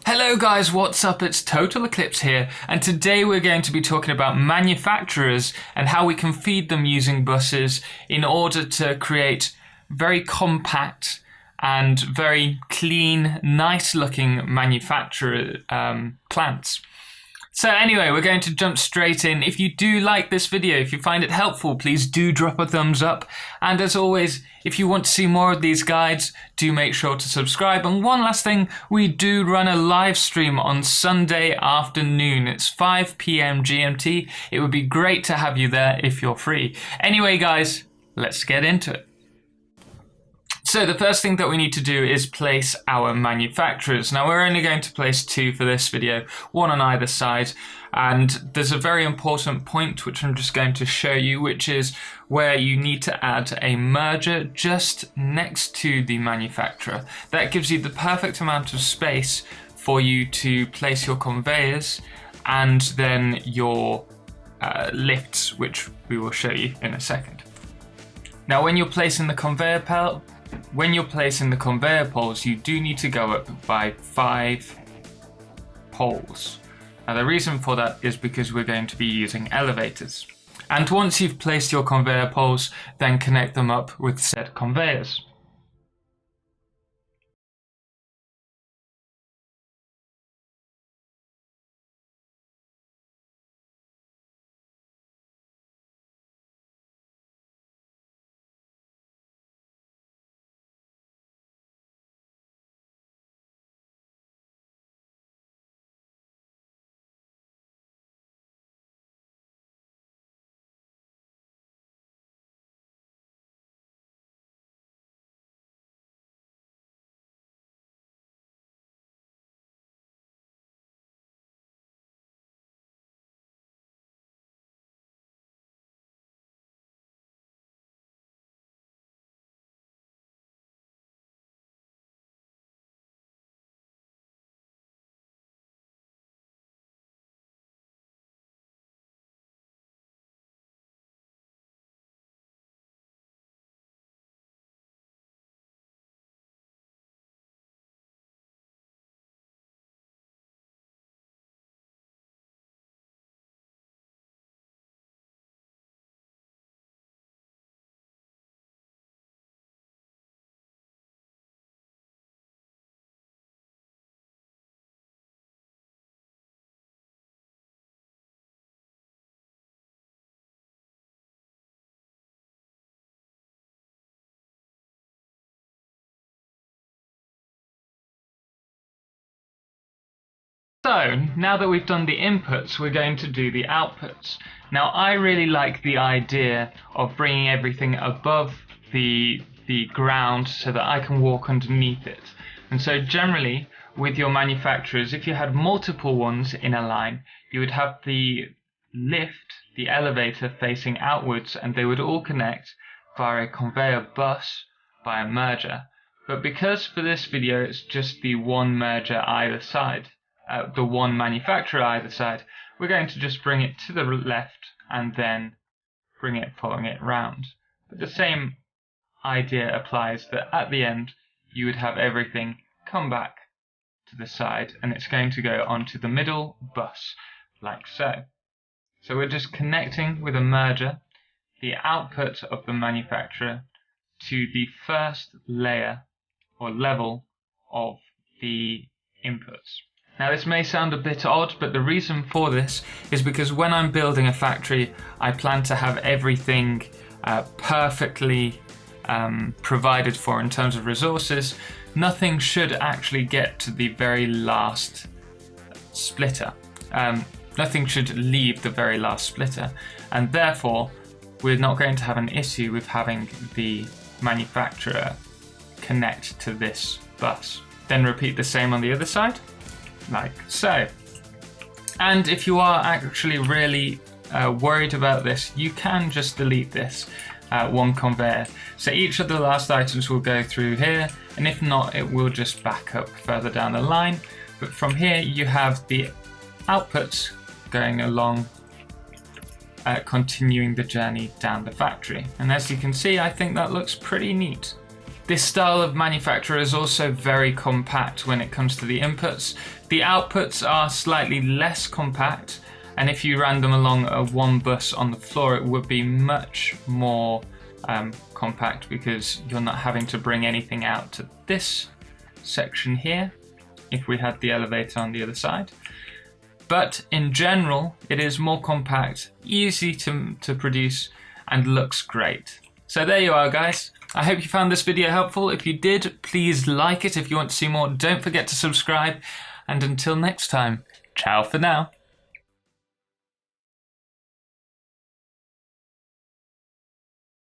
Hello guys, what's up? It's Totalxclipse here, and today we're going to be talking about manufacturers and how we can feed them using buses in order to create very compact and very clean, nice looking manufacturer plants. So anyway, we're going to jump straight in. If you do like this video, if you find it helpful, please do drop a thumbs up. And as always, if you want to see more of these guides, do make sure to subscribe. And one last thing, we do run a live stream on Sunday afternoon. It's 5 p.m. GMT. It would be great to have you there if you're free. Anyway, guys, let's get into it. So the first thing that we need to do is place our manufacturers. Now we're only going to place two for this video, one on either side, and there's a very important point which I'm just going to show you, which is where you need to add a merger just next to the manufacturer. That gives you the perfect amount of space for you to place your conveyors and then your lifts, which we will show you in a second. Now when you're placing the conveyor poles, you do need to go up by 5 poles. Now the reason for that is because we're going to be using elevators. And once you've placed your conveyor poles, then connect them up with said conveyors. So now that we've done the inputs, we're going to do the outputs. Now I really like the idea of bringing everything above the ground so that I can walk underneath it. And so generally with your manufacturers, if you had multiple ones in a line, you would have the lift, the elevator facing outwards, and they would all connect via a conveyor bus by a merger. But because for this video it's just the one merger either side, the one manufacturer either side, we're going to just bring it to the left and then bring it following it round. But the same idea applies, that at the end you would have everything come back to the side and it's going to go onto the middle bus like so. So we're just connecting with a merger the output of the manufacturer to the first layer or level of the inputs. Now this may sound a bit odd, but the reason for this is because when I'm building a factory, I plan to have everything perfectly provided for in terms of resources. Nothing should actually get to the very last splitter. Nothing should leave the very last splitter, and therefore we're not going to have an issue with having the manufacturer connect to this bus. Then repeat the same on the other side, like so. And if you are actually really worried about this, you can just delete this one conveyor. So each of the last items will go through here, and if not, it will just back up further down the line. But from here you have the outputs going along, continuing the journey down the factory. And as you can see, I think that looks pretty neat. This style of manufacturer is also very compact when it comes to the inputs. The outputs are slightly less compact, and if you ran them along a one bus on the floor, it would be much more compact, because you're not having to bring anything out to this section here if we had the elevator on the other side. But in general, it is more compact, easy to produce, and looks great. So there you are, guys. I hope you found this video helpful. If you did, please like it. If you want to see more, don't forget to subscribe. And until next time, ciao for now.